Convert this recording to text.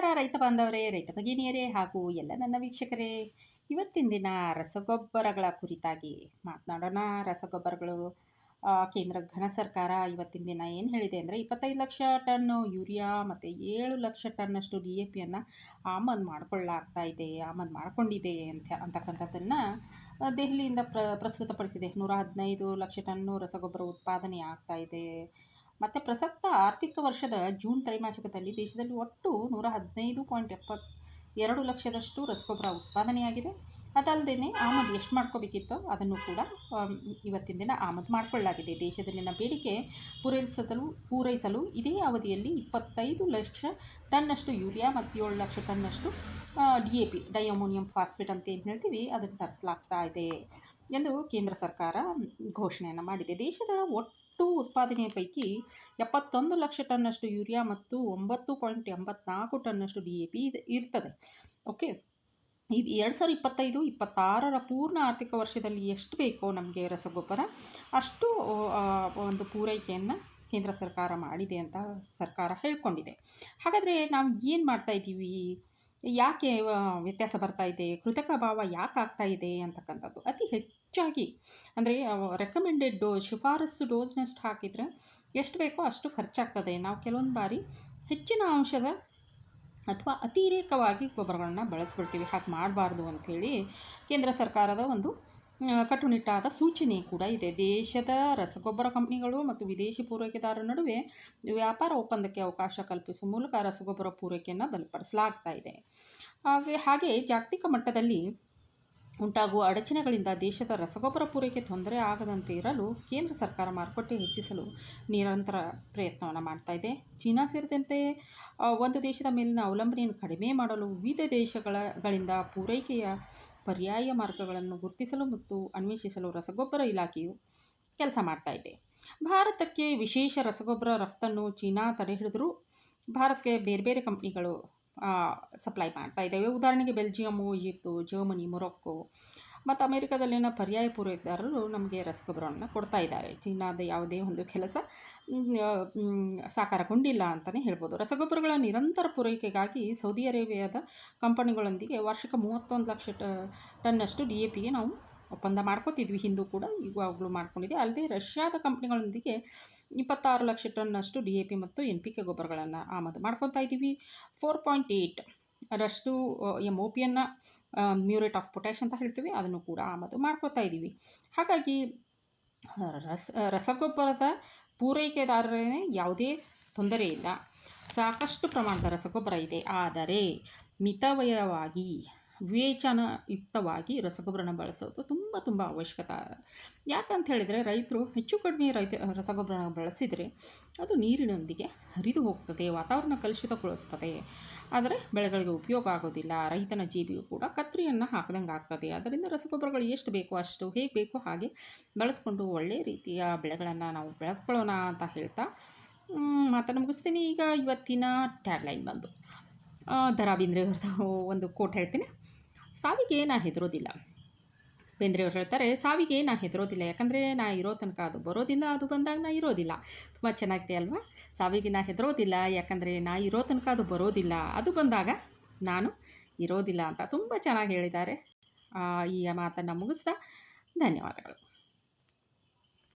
ನಮಸ್ಕಾರ ರೈತ ಬಾಂಧವರೇ, ರೈತ ಭಗಿನಿಯರೇ ಹಾಗೂ ಎಲ್ಲ ನನ್ನ ವೀಕ್ಷಕರೇ. ಇವತ್ತಿನ ದಿನ ರಸಗೊಬ್ಬರಗಳ ಕುರಿತಾಗಿ ಮಾತನಾಡೋಣ. ರಸಗೊಬ್ಬರಗಳು ಕೇಂದ್ರ ಘನ ಸರ್ಕಾರ ಇವತ್ತಿನ ದಿನ ಏನು ಹೇಳಿದೆ ಅಂದರೆ 25 ಲಕ್ಷ ಟನ್ ಯೂರಿಯಾ ಮತ್ತು 7 ಲಕ್ಷ ಟನ್ನಷ್ಟು DAPಯನ್ನು ಆಮದು ಮಾಡಿಕೊಂಡಿದೆ ಅಂತಕ್ಕಂಥದ್ದನ್ನು ದೆಹಲಿಯಿಂದ ಪ್ರಸ್ತುತಪಡಿಸಿದೆ. 115 ಲಕ್ಷ ಟನ್ನು ರಸಗೊಬ್ಬರ ಉತ್ಪಾದನೆ ಆಗ್ತಾ ಇದೆ. ಮತ್ತು ಪ್ರಸಕ್ತ ಆರ್ಥಿಕ ವರ್ಷದ ಜೂನ್ ತ್ರೈಮಾಸಿಕದಲ್ಲಿ ದೇಶದಲ್ಲಿ ಒಟ್ಟು 115.72 ಲಕ್ಷದಷ್ಟು ರಸಗೊಬ್ಬರ ಉತ್ಪಾದನೆಯಾಗಿದೆ. ಅದಲ್ಲದೆ ಆಮದು ಎಷ್ಟು ಮಾಡ್ಕೋಬೇಕಿತ್ತೋ ಅದನ್ನು ಕೂಡ ಇವತ್ತಿನ ದಿನ ಆಮದು ಮಾಡಿಕೊಳ್ಳಲಾಗಿದೆ. ದೇಶದಲ್ಲಿನ ಬೇಡಿಕೆ ಪೂರೈಸಲು ಇದೇ ಅವಧಿಯಲ್ಲಿ 25 ಲಕ್ಷ ಟನ್ನಷ್ಟು ಯೂರಿಯಾ ಮತ್ತು 7 ಲಕ್ಷ ಟನ್ನಷ್ಟು DAP ಡೈಅಮೋನಿಯಂ ಫಾಸ್ಫೇಟ್ ಅಂತ ಏನು ಹೇಳ್ತೀವಿ ಅದನ್ನು ತರಿಸಲಾಗ್ತಾ ಇದೆ ಎಂದು ಕೇಂದ್ರ ಸರ್ಕಾರ ಘೋಷಣೆಯನ್ನು ಮಾಡಿದೆ. ದೇಶದ ಒಟ್ಟು ಉತ್ಪಾದನೆಯ ಪೈಕಿ 71 ಲಕ್ಷ ಟನ್ನಷ್ಟು ಯೂರಿಯಾ ಮತ್ತು 9.84 ಟನ್ನಷ್ಟು DAP ಇರ್ತದೆ. ಓಕೆ, ಈ 2025-26ರ ಪೂರ್ಣ ಆರ್ಥಿಕ ವರ್ಷದಲ್ಲಿ ಎಷ್ಟು ಬೇಕೋ ನಮಗೆ ರಸಗೊಬ್ಬರ ಅಷ್ಟು ಒಂದು ಪೂರೈಕೆಯನ್ನು ಕೇಂದ್ರ ಸರ್ಕಾರ ಮಾಡಿದೆ ಅಂತ ಸರ್ಕಾರ ಹೇಳ್ಕೊಂಡಿದೆ. ಹಾಗಾದರೆ ನಾವು ಏನು ಮಾಡ್ತಾ ಇದ್ದೀವಿ, ಯಾಕೆ ವ್ಯತ್ಯಾಸ ಬರ್ತಾ ಇದೆ, ಕೃತಕ ಅಭಾವ ಯಾಕೆ ಆಗ್ತಾ ಇದೆ ಅಂತಕ್ಕಂಥದ್ದು ಅತಿ ಹೆಚ್ಚಾಗಿ ಅಂದರೆ ರೆಕಮೆಂಡೆಡ್ ಶಿಫಾರಸು ಡೋಸ್ನಷ್ಟು ಹಾಕಿದರೆ ಎಷ್ಟು ಬೇಕೋ ಅಷ್ಟು ಖರ್ಚಾಗ್ತದೆ. ನಾವು ಕೆಲವೊಂದು ಬಾರಿ ಹೆಚ್ಚಿನ ಅಂಶದ ಅಥವಾ ಅತಿರೇಕವಾಗಿ ಗೊಬ್ಬರಗಳನ್ನು ಬಳಸ್ಬಿಡ್ತೀವಿ. ಹಾಗೆ ಮಾಡಬಾರ್ದು ಅಂಥೇಳಿ ಕೇಂದ್ರ ಸರ್ಕಾರದ ಒಂದು ಕಟ್ಟುನಿಟ್ಟಾದ ಸೂಚನೆ ಕೂಡ ಇದೆ. ದೇಶದ ರಸಗೊಬ್ಬರ ಕಂಪನಿಗಳು ಮತ್ತು ವಿದೇಶಿ ಪೂರೈಕೆದಾರರ ನಡುವೆ ವ್ಯಾಪಾರ ಒಪ್ಪಂದಕ್ಕೆ ಅವಕಾಶ ಕಲ್ಪಿಸುವ ಮೂಲಕ ರಸಗೊಬ್ಬರ ಪೂರೈಕೆಯನ್ನು ಬಲಪಡಿಸಲಾಗ್ತಾ ಇದೆ. ಹಾಗೆ ಜಾಗತಿಕ ಮಟ್ಟದಲ್ಲಿ ಉಂಟಾಗುವ ಅಡಚಣೆಗಳಿಂದ ದೇಶದ ರಸಗೊಬ್ಬರ ಪೂರೈಕೆ ತೊಂದರೆ ಆಗದಂತೆ ಇರಲು ಕೇಂದ್ರ ಸರ್ಕಾರ ಮಾರುಕಟ್ಟೆ ಹೆಚ್ಚಿಸಲು ನಿರಂತರ ಪ್ರಯತ್ನವನ್ನು ಮಾಡ್ತಾ ಇದೆ. ಚೀನಾ ಸೇರಿದಂತೆ ಒಂದು ದೇಶದ ಮೇಲಿನ ಅವಲಂಬನೆಯನ್ನು ಕಡಿಮೆ ಮಾಡಲು ವಿವಿಧ ದೇಶಗಳಿಂದ ಪೂರೈಕೆಯ ಪರ್ಯಾಯ ಮಾರ್ಗಗಳನ್ನು ಗುರುತಿಸಲು ಮತ್ತು ಅನ್ವೇಷಿಸಲು ರಸಗೊಬ್ಬರ ಇಲಾಖೆಯು ಕೆಲಸ ಮಾಡ್ತಾ ಇದೆ. ಭಾರತಕ್ಕೆ ವಿಶೇಷ ರಸಗೊಬ್ಬರ ರಫ್ತನ್ನು ಚೀನಾ ತಡೆ ಹಿಡಿದರೂ ಭಾರತಕ್ಕೆ ಬೇರೆ ಬೇರೆ ಕಂಪ್ನಿಗಳು ಸಪ್ಲೈ ಮಾಡ್ತಾ ಇದ್ದಾವೆ. ಉದಾಹರಣೆಗೆ ಬೆಲ್ಜಿಯಮ್ಮು, ಈಜಿಪ್ಟು, ಜರ್ಮನಿ, ಮೊರೊಕ್ಕೊ ಮತ್ತು ಅಮೆರಿಕದಲ್ಲಿನ ಪರ್ಯಾಯ ಪೂರೈಕೆದಾರರು ನಮಗೆ ರಸಗೊಬ್ಬರವನ್ನು ಕೊಡ್ತಾ ಇದ್ದಾರೆ. ಚೀನಾದ ಯಾವುದೇ ಒಂದು ಕೆಲಸ ಸಾಕಾರಗೊಂಡಿಲ್ಲ ಅಂತಲೇ ಹೇಳ್ಬೋದು. ರಸಗೊಬ್ಬರಗಳ ನಿರಂತರ ಪೂರೈಕೆಗಾಗಿ ಸೌದಿ ಅರೇಬಿಯಾದ ಕಂಪನಿಗಳೊಂದಿಗೆ ವಾರ್ಷಿಕ 31 ಲಕ್ಷ ಟನ್ನಷ್ಟು DAPಗೆ ನಾವು ಒಪ್ಪಂದ ಮಾಡ್ಕೋತಿದ್ವಿ. ಹಿಂದೂ ಕೂಡ ಇವಾಗಲೂ ಮಾಡ್ಕೊಂಡಿದೆ. ಅಲ್ಲದೆ ರಷ್ಯಾದ ಕಂಪ್ನಿಗಳೊಂದಿಗೆ 26 ಲಕ್ಷ ಟನ್ನಷ್ಟು DAP ಮತ್ತು NPK ಗೊಬ್ಬರಗಳನ್ನು ಆಮದು ಮಾಡ್ಕೊತಾ ಇದ್ದೀವಿ. 4.8 ರಷ್ಟು MOPಯನ್ನು ಮ್ಯೂರೇಟ್ ಆಫ್ ಪೊಟ್ಯಾಷ್ ಅಂತ ಹೇಳ್ತೀವಿ, ಅದನ್ನು ಕೂಡ ಆಮದು ಮಾಡ್ಕೋತಾ ಇದ್ದೀವಿ. ಹಾಗಾಗಿ ರಸಗೊಬ್ಬರದ ಪೂರೈಕೆದಾರರೇ ಯಾವುದೇ ತೊಂದರೆ ಇಲ್ಲ. ಸಾಕಷ್ಟು ಪ್ರಮಾಣದ ರಸಗೊಬ್ಬರ ಇದೆ. ಆದರೆ ಮಿತವ್ಯಯವಾಗಿ ವಿವೇಚನಾಯುಕ್ತವಾಗಿ ರಸಗೊಬ್ಬರನ ಬಳಸೋದು ತುಂಬ ಅವಶ್ಯಕತೆ. ಯಾಕಂತ ಹೇಳಿದರೆ ರೈತರು ಹೆಚ್ಚು ಕಡಿಮೆ ರಸಗೊಬ್ಬರನ ಬಳಸಿದರೆ ಅದು ನೀರಿನೊಂದಿಗೆ ಹರಿದು ಹೋಗ್ತದೆ, ವಾತಾವರಣ ಕಲುಷಿತಗೊಳಿಸ್ತದೆ, ಆದರೆ ಬೆಳೆಗಳಿಗೆ ಉಪಯೋಗ ಆಗೋದಿಲ್ಲ. ರೈತನ ಜೇಬಿಗೂ ಕೂಡ ಕತ್ರಿಯನ್ನು ಹಾಕಿದಂಗೆ ಆಗ್ತದೆ. ಅದರಿಂದ ರಸಗೊಬ್ಬರಗಳು ಎಷ್ಟು ಬೇಕೋ ಅಷ್ಟು, ಹೇಗೆ ಬೇಕೋ ಹಾಗೆ ಬಳಸ್ಕೊಂಡು ಒಳ್ಳೆಯ ರೀತಿಯ ಬೆಳೆಗಳನ್ನು ನಾವು ಬೆಳೆದುಕೊಳ್ಳೋಣ ಅಂತ ಹೇಳ್ತಾ ಮಾತನ್ನು ಮುಗಿಸ್ತೀನಿ. ಈಗ ಇವತ್ತಿನ ಟ್ಯಾಗ್ಲೈನ್ ಬಂದು ದ.ರಾ ಬೇಂದ್ರೆಯವ್ರದ್ದು ಒಂದು ಕೋಟ್ ಹೇಳ್ತೀನಿ. ಸಾವಿಗೆ ನಾ ಹೆದರೋದಿಲ್ಲ. ಬೇಂದ್ರೆಯವ್ರು ಹೇಳ್ತಾರೆ, ಸಾವಿಗೆ ನಾ ಹೆದರೋದಿಲ್ಲ, ಯಾಕಂದರೆ ನಾ ಇರೋ ತನಕ ಅದು ಬರೋದಿಲ್ಲ, ಅದು ಬಂದಾಗ ನಾ ಇರೋದಿಲ್ಲ. ತುಂಬ ಚೆನ್ನಾಗಿದೆ ಅಲ್ವಾ? ಸಾವಿಗೆ ನಾ ಹೆದರೋದಿಲ್ಲ, ಯಾಕಂದರೆ ನಾ ಇರೋ ತನಕ ಅದು ಬರೋದಿಲ್ಲ, ಅದು ಬಂದಾಗ ನಾನು ಇರೋದಿಲ್ಲ ಅಂತ ತುಂಬ ಚೆನ್ನಾಗಿ ಹೇಳಿದ್ದಾರೆ. ಈ ಮಾತನ್ನು ಮುಗಿಸ್ತಾ ಧನ್ಯವಾದಗಳು.